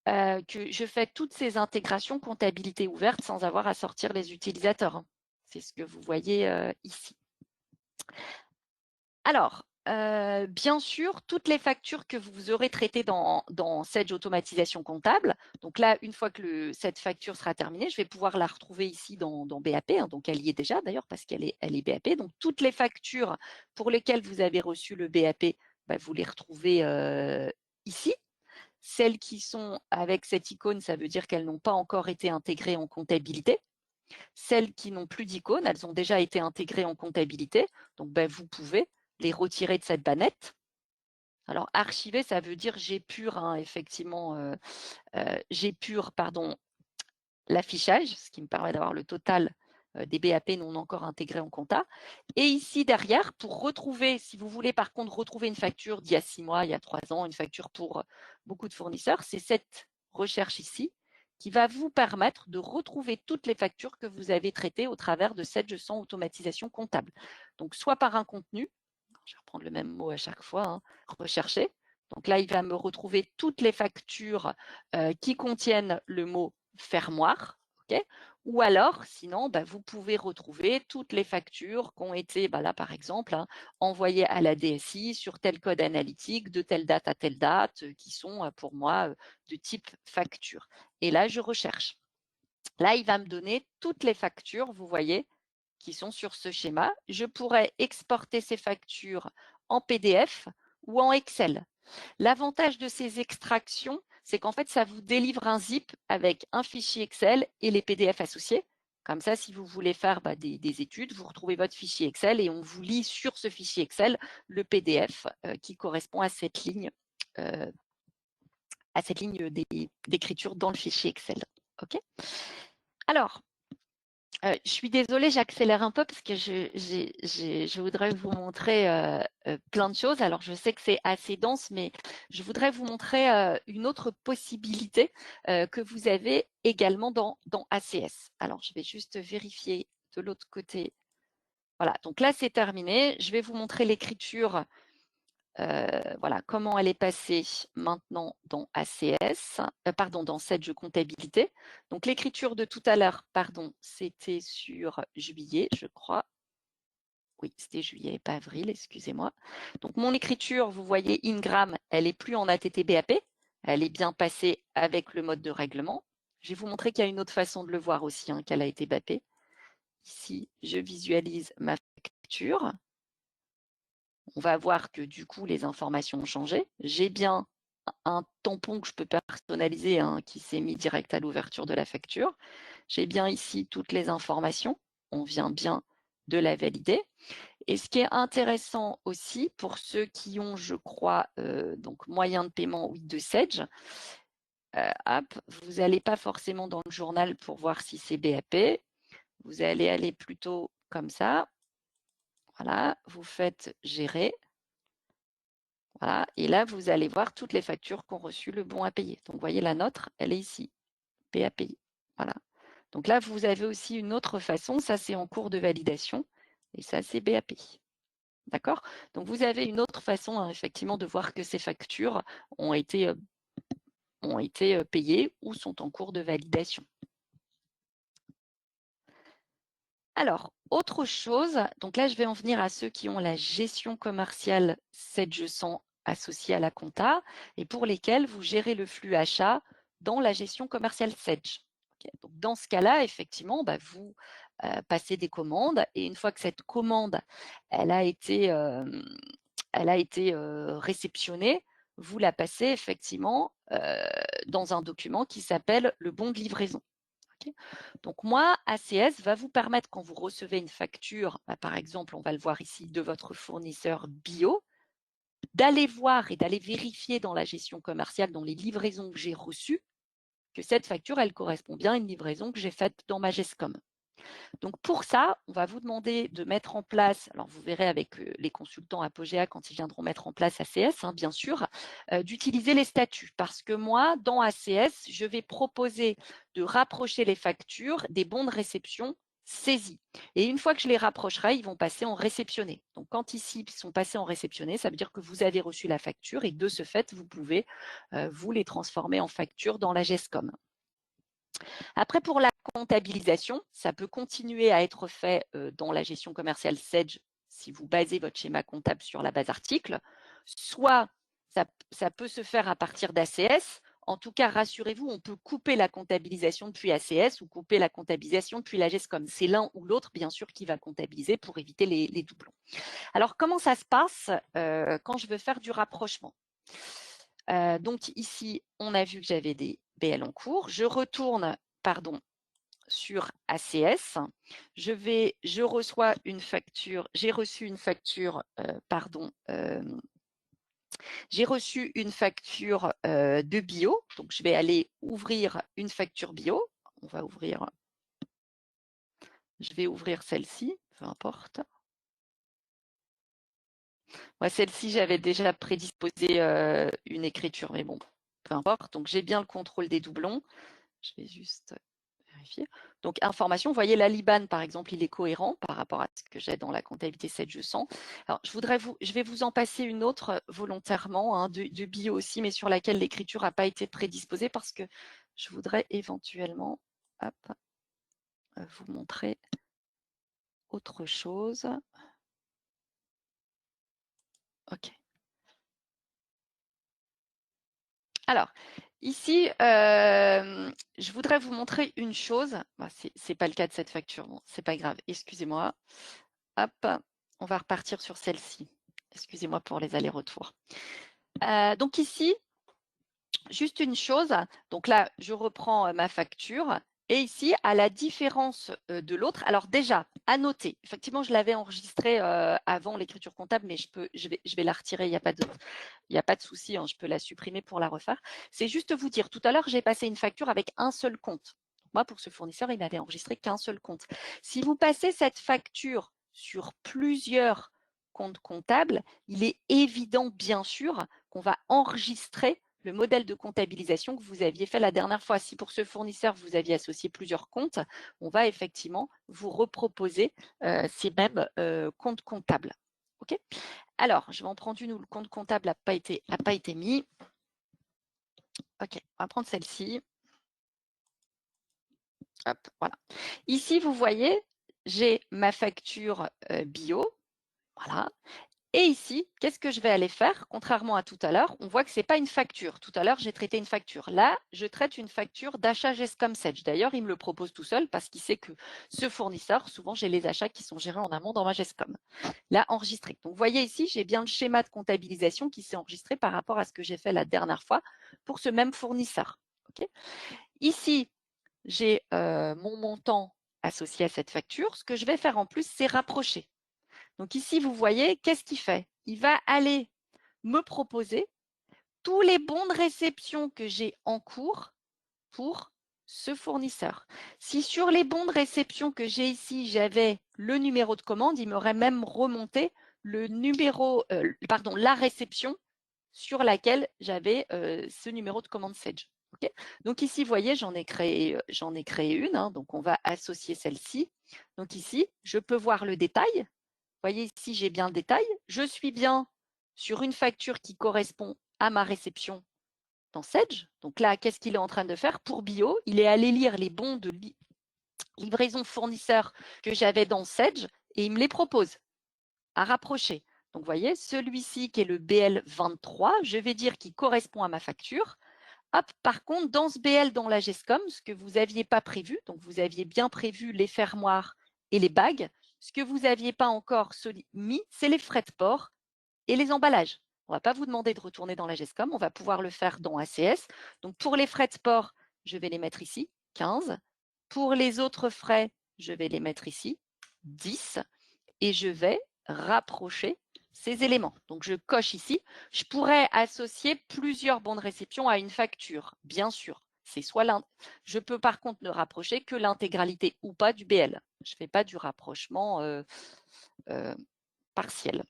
que je fais toutes ces intégrations comptabilité ouverte sans avoir à sortir les utilisateurs. Hein. C'est ce que vous voyez ici. Alors, bien sûr, toutes les factures que vous aurez traitées dans Sage automatisation comptable, donc là, une fois que cette facture sera terminée, je vais pouvoir la retrouver ici dans BAP, hein, donc elle y est déjà d'ailleurs parce qu'elle est BAP. Donc, toutes les factures pour lesquelles vous avez reçu le BAP, bah, vous les retrouvez ici. Celles qui sont avec cette icône, ça veut dire qu'elles n'ont pas encore été intégrées en comptabilité. Celles qui n'ont plus d'icône, elles ont déjà été intégrées en comptabilité. Donc, ben, vous pouvez les retirer de cette bannette. Alors, archiver, ça veut dire j'épure, hein, effectivement, j'épure, l'affichage, ce qui me permet d'avoir le total des BAP non encore intégrés en compta. Et ici, derrière, pour retrouver, si vous voulez par contre retrouver une facture d'il y a 6 mois, il y a 3 ans, une facture pour beaucoup de fournisseurs, c'est cette recherche ici qui va vous permettre de retrouver toutes les factures que vous avez traitées au travers de cette gestion automatisation comptable. Donc, soit par un contenu, je vais reprendre le même mot à chaque fois, hein, rechercher. Donc là, il va me retrouver toutes les factures qui contiennent le mot fermoir, okay, Ou alors, sinon, vous pouvez retrouver toutes les factures qui ont été, là par exemple, envoyées à la DSI sur tel code analytique de telle date à telle date, qui sont pour moi de type facture. Et là, je recherche. Là, il va me donner toutes les factures, vous voyez, qui sont sur ce schéma. Je pourrais exporter ces factures en PDF ou en Excel. L'avantage de ces extractions, c'est qu'en fait, ça vous délivre un zip avec un fichier Excel et les PDF associés. Comme ça, si vous voulez faire des études, vous retrouvez votre fichier Excel et on vous lit sur ce fichier Excel le PDF qui correspond à cette ligne d'écriture dans le fichier Excel. OK ? Alors, je suis désolée, j'accélère un peu parce que je voudrais vous montrer plein de choses. Alors, je sais que c'est assez dense, mais je voudrais vous montrer une autre possibilité que vous avez également dans ACS. Alors, je vais juste vérifier de l'autre côté. Voilà, donc là, c'est terminé. Je vais vous montrer l'écriture. Voilà, comment elle est passée maintenant dans ACS, pardon, dans Sedge comptabilité. Donc l'écriture de tout à l'heure, pardon, c'était sur juillet, je crois. Oui, c'était juillet, pas avril, excusez-moi. Donc mon écriture, vous voyez, Ingram, elle est plus en ATT-BAP, elle est bien passée avec le mode de règlement. Je vais vous montrer qu'il y a une autre façon de le voir aussi, qu'elle a été BAP. Ici, je visualise ma facture. On va voir que du coup, les informations ont changé. J'ai bien un tampon que je peux personnaliser qui s'est mis direct à l'ouverture de la facture. J'ai bien ici toutes les informations. On vient bien de la valider. Et ce qui est intéressant aussi pour ceux qui ont, je crois, donc moyen de paiement oui, de Sedge, vous n'allez pas forcément dans le journal pour voir si c'est BAP. Vous allez aller plutôt comme ça. Voilà, vous faites gérer. Voilà, et là, vous allez voir toutes les factures qu'ont reçu le bon à payer. Donc, vous voyez, la nôtre, elle est ici, P à payer. Voilà. Donc là, vous avez aussi une autre façon. Ça, c'est en cours de validation. Et ça, c'est BAP. D'accord? Donc, vous avez une autre façon, effectivement, de voir que ces factures ont été payées ou sont en cours de validation. Alors, autre chose, donc là, je vais en venir à ceux qui ont la gestion commerciale 700 associée à la compta et pour lesquels vous gérez le flux achat dans la gestion commerciale Sedge. Okay. Donc, dans ce cas-là, effectivement, vous passez des commandes et une fois que cette commande elle a été réceptionnée, vous la passez effectivement dans un document qui s'appelle le bon de livraison. Okay. Donc moi, ACS va vous permettre quand vous recevez une facture, par exemple, on va le voir ici, de votre fournisseur bio, d'aller voir et d'aller vérifier dans la gestion commerciale, dans les livraisons que j'ai reçues, que cette facture, elle correspond bien à une livraison que j'ai faite dans ma GESCOM. Donc pour ça, on va vous demander de mettre en place, alors vous verrez avec les consultants Apogea quand ils viendront mettre en place ACS, bien sûr, d'utiliser les statuts. Parce que moi, dans ACS, je vais proposer de rapprocher les factures des bons de réception saisis. Et une fois que je les rapprocherai, ils vont passer en réceptionné. Donc quand ici, ils sont passés en réceptionné, ça veut dire que vous avez reçu la facture et de ce fait, vous pouvez vous les transformer en facture dans la GESCOM. Après, pour la comptabilisation, ça peut continuer à être fait dans la gestion commerciale Sedge si vous basez votre schéma comptable sur la base article. Soit ça peut se faire à partir d'ACS. En tout cas, rassurez-vous, on peut couper la comptabilisation depuis ACS ou couper la comptabilisation depuis la GESCOM. C'est l'un ou l'autre, bien sûr, qui va comptabiliser pour éviter les doublons. Alors, comment ça se passe quand je veux faire du rapprochement ? Donc ici, on a vu que j'avais des BL en cours. Je retourne sur ACS. Je reçois une facture, j'ai reçu une facture, j'ai reçu une facture de bio. Donc, je vais aller ouvrir une facture bio. Je vais ouvrir celle-ci, peu importe. Moi, celle-ci, j'avais déjà prédisposé une écriture, mais bon, peu importe. Donc, j'ai bien le contrôle des doublons. Je vais juste vérifier. Donc, information, vous voyez, l'Aliban, par exemple, il est cohérent par rapport à ce que j'ai dans la comptabilité 700. Alors, je vais vous en passer une autre volontairement, de bio aussi, mais sur laquelle l'écriture n'a pas été prédisposée parce que je voudrais éventuellement… Hop, vous montrer autre chose. OK. Alors, ici, je voudrais vous montrer une chose. Bah, c'est pas le cas de cette facture, bon, c'est pas grave, excusez-moi. Hop, on va repartir sur celle-ci. Excusez-moi pour les allers-retours. Donc ici, juste une chose. Donc là, je reprends ma facture. Et ici, à la différence de l'autre, alors déjà, à noter, effectivement, je l'avais enregistré avant l'écriture comptable, mais je vais la retirer, il n'y a pas de souci, hein, je peux la supprimer pour la refaire. C'est juste vous dire, tout à l'heure, j'ai passé une facture avec un seul compte. Moi, pour ce fournisseur, il n'avait enregistré qu'un seul compte. Si vous passez cette facture sur plusieurs comptes comptables, il est évident, bien sûr, qu'on va enregistrer le modèle de comptabilisation que vous aviez fait la dernière fois. Si pour ce fournisseur, vous aviez associé plusieurs comptes, on va effectivement vous reproposer ces mêmes comptes comptables. OK ? Alors, je vais en prendre une où le compte comptable n'a pas été mis. OK, on va prendre celle-ci. Hop, voilà. Ici, vous voyez, j'ai ma facture bio. Voilà. Et ici, qu'est-ce que je vais aller faire? Contrairement à tout à l'heure, on voit que ce n'est pas une facture. Tout à l'heure, j'ai traité une facture. Là, je traite une facture d'achat GESCOM Sedge. D'ailleurs, il me le propose tout seul parce qu'il sait que ce fournisseur, souvent, j'ai les achats qui sont gérés en amont dans ma GESCOM. Là, enregistré. Donc, vous voyez ici, j'ai bien le schéma de comptabilisation qui s'est enregistré par rapport à ce que j'ai fait la dernière fois pour ce même fournisseur. Okay, ici, j'ai mon montant associé à cette facture. Ce que je vais faire en plus, c'est rapprocher. Donc ici, vous voyez, qu'est-ce qu'il fait? Il va aller me proposer tous les bons de réception que j'ai en cours pour ce fournisseur. Si sur les bons de réception que j'ai ici, j'avais le numéro de commande, il m'aurait même remonté le numéro, la réception sur laquelle j'avais ce numéro de commande Sage. Okay, donc ici, vous voyez, j'en ai créé une. Hein, donc, on va associer celle-ci. Donc ici, je peux voir le détail. Vous voyez ici, j'ai bien le détail. Je suis bien sur une facture qui correspond à ma réception dans Sedge. Donc là, qu'est-ce qu'il est en train de faire? Pour Bio, il est allé lire les bons de livraison fournisseur que j'avais dans Sedge et il me les propose à rapprocher. Donc, vous voyez, celui-ci qui est le BL23, je vais dire qu'il correspond à ma facture. Hop, par contre, dans ce BL dans la GESCOM, ce que vous n'aviez pas prévu, donc vous aviez bien prévu les fermoirs et les bagues, ce que vous n'aviez pas encore mis, c'est les frais de port et les emballages. On ne va pas vous demander de retourner dans la GESCOM, on va pouvoir le faire dans ACS. Donc, pour les frais de port, je vais les mettre ici, 15. Pour les autres frais, je vais les mettre ici, 10. Et je vais rapprocher ces éléments. Donc, je coche ici. Je pourrais associer plusieurs bons de réception à une facture, bien sûr. C'est soit je peux par contre ne rapprocher que l'intégralité ou pas du BL. Je ne fais pas du rapprochement partiel.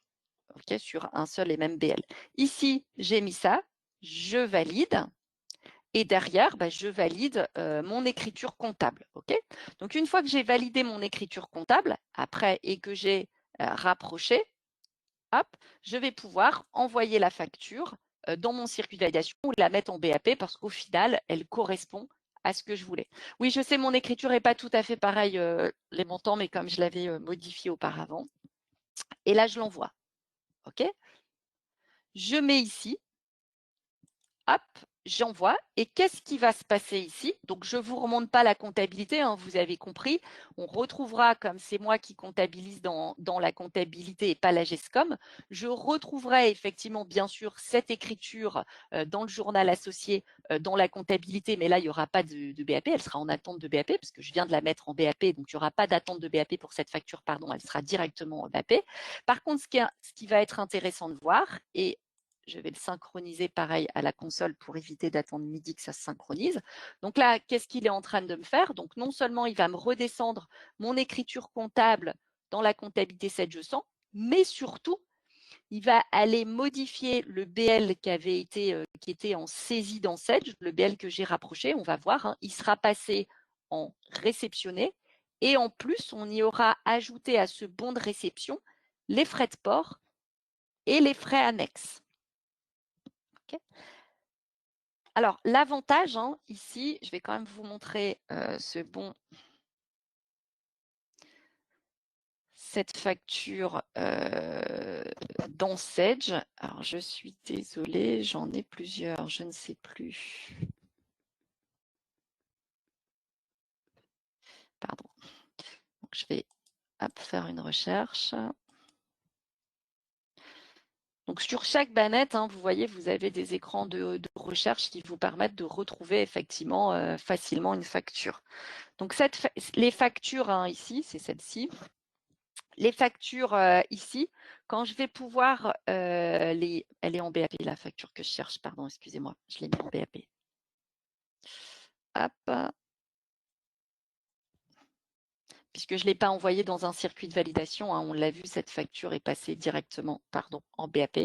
Okay, sur un seul et même BL. Ici, j'ai mis ça, je valide. Et derrière, je valide mon écriture comptable. Okay, donc, une fois que j'ai validé mon écriture comptable, après, et que j'ai rapproché, hop, je vais pouvoir envoyer la facture dans mon circuit de validation ou la mettre en BAP parce qu'au final, elle correspond à ce que je voulais. Oui, je sais, mon écriture n'est pas tout à fait pareil, les montants, mais comme je l'avais modifié auparavant. Et là, je l'envoie. OK, je mets ici, hop, j'envoie. Et qu'est-ce qui va se passer ici? Donc, je ne vous remonte pas la comptabilité, hein, vous avez compris. On retrouvera, comme c'est moi qui comptabilise dans la comptabilité et pas la GESCOM, je retrouverai effectivement, bien sûr, cette écriture dans le journal associé dans la comptabilité, mais là, il n'y aura pas de BAP, elle sera en attente de BAP, parce que je viens de la mettre en BAP, donc il n'y aura pas d'attente de BAP pour cette facture, pardon, elle sera directement en BAP. Par contre, ce qui va être intéressant de voir, et je vais le synchroniser pareil à la console pour éviter d'attendre midi que ça se synchronise. Donc là, qu'est-ce qu'il est en train de me faire? Donc non seulement il va me redescendre mon écriture comptable dans la comptabilité 7200, mais surtout, il va aller modifier le BL qui était en saisie dans Sedge, le BL que j'ai rapproché, on va voir, hein, il sera passé en réceptionné et en plus, on y aura ajouté à ce bon de réception les frais de port et les frais annexes. Okay. Alors, l'avantage, hein, ici, je vais quand même vous montrer ce bon cette facture dans Sage. Alors, je suis désolée, j'en ai plusieurs, je ne sais plus. Pardon. Donc, je vais faire une recherche. Donc, sur chaque bannette, vous voyez, vous avez des écrans de recherche qui vous permettent de retrouver effectivement facilement une facture. Donc, les factures ici, c'est celle-ci. Les factures ici, quand je vais pouvoir elle est en BAP, la facture que je cherche, pardon, excusez-moi, je l'ai mis en BAP. Hop. Puisque je ne l'ai pas envoyée dans un circuit de validation, on l'a vu, cette facture est passée directement en BAP.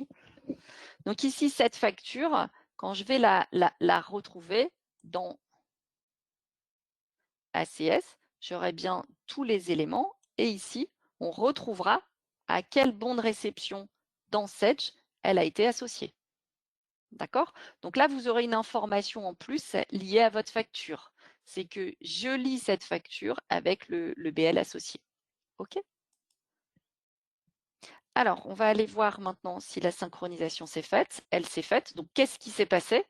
Donc ici, cette facture, quand je vais la retrouver dans ACS, j'aurai bien tous les éléments. Et ici, on retrouvera à quel bon de réception dans Sage elle a été associée. D'accord? Donc là, vous aurez une information en plus liée à votre facture. C'est que je lis cette facture avec le BL associé. OK? Alors, on va aller voir maintenant si la synchronisation s'est faite. Elle s'est faite. Donc, qu'est-ce qui s'est passé?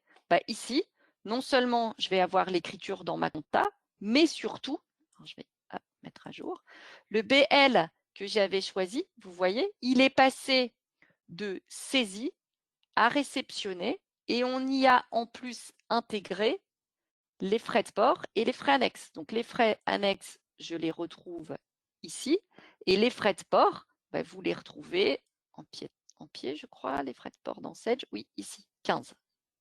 Ici, non seulement je vais avoir l'écriture dans ma compta, mais surtout, je vais mettre à jour, le BL que j'avais choisi, vous voyez, il est passé de saisie à réceptionner et on y a en plus intégré les frais de port et les frais annexes. Donc, les frais annexes, je les retrouve ici et les frais de port, vous les retrouvez en pied, je crois, les frais de port dans Sage, oui, ici, 15.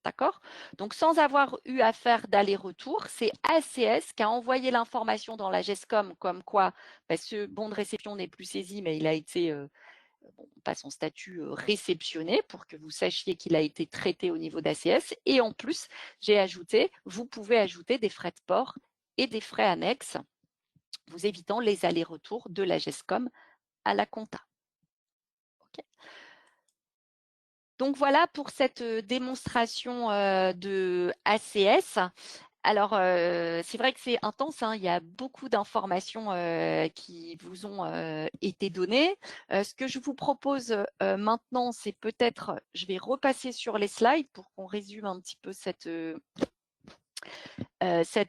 D'accord? Donc, sans avoir eu à faire d'aller-retour, c'est ACS qui a envoyé l'information dans la GESCOM comme quoi ce bon de réception n'est plus saisi, mais il a été pas son statut réceptionné pour que vous sachiez qu'il a été traité au niveau d'ACS. Et en plus, vous pouvez ajouter des frais de port et des frais annexes, vous évitant les allers-retours de la GESCOM à la compta. Okay. Donc voilà pour cette démonstration de ACS. Alors, c'est vrai que c'est intense, il y a beaucoup d'informations qui vous ont été données. Ce que je vous propose maintenant, c'est peut-être, je vais repasser sur les slides pour qu'on résume un petit peu cette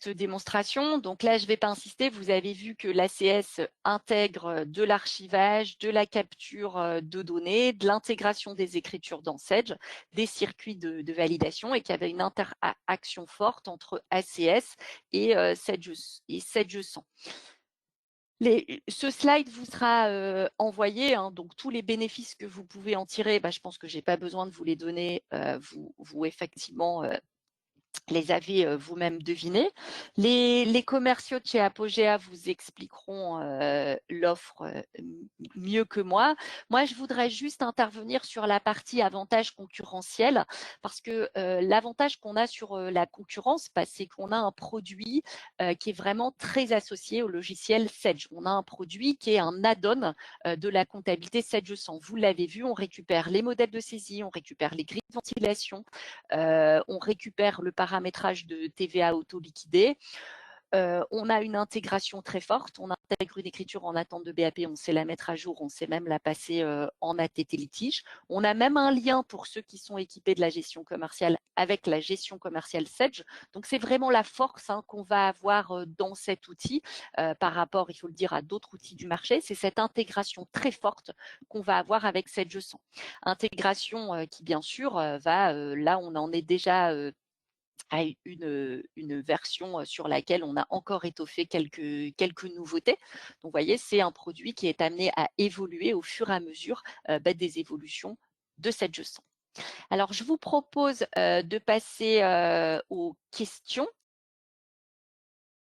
démonstration. Donc là, je ne vais pas insister, vous avez vu que l'ACS intègre de l'archivage, de la capture de données, de l'intégration des écritures dans Sage, des circuits de validation et qu'il y avait une interaction forte entre ACS et Sage 100. Ce slide vous sera envoyé, donc tous les bénéfices que vous pouvez en tirer, je pense que je n'ai pas besoin de vous les donner, vous effectivement les avez vous-même devinés. Les commerciaux de chez Apogea vous expliqueront l'offre mieux que moi. Moi, je voudrais juste intervenir sur la partie avantage concurrentiel parce que l'avantage qu'on a sur la concurrence, c'est qu'on a un produit qui est vraiment très associé au logiciel Sage. On a un produit qui est un add-on de la comptabilité Sage 100. Vous l'avez vu, on récupère les modèles de saisie, on récupère les grilles de ventilation, on récupère le paramétrage de TVA auto-liquidé. On a une intégration très forte, on intègre une écriture en attente de BAP, on sait la mettre à jour, on sait même la passer en ATT litige. On a même un lien pour ceux qui sont équipés de la gestion commerciale avec la gestion commerciale Sage. Donc, c'est vraiment la force qu'on va avoir dans cet outil par rapport, il faut le dire, à d'autres outils du marché. C'est cette intégration très forte qu'on va avoir avec Sage 100. Intégration qui, bien sûr, là, on en est déjà à une version sur laquelle on a encore étoffé quelques nouveautés. Donc, vous voyez, c'est un produit qui est amené à évoluer au fur et à mesure des évolutions de Sage 100. Alors, je vous propose de passer aux questions.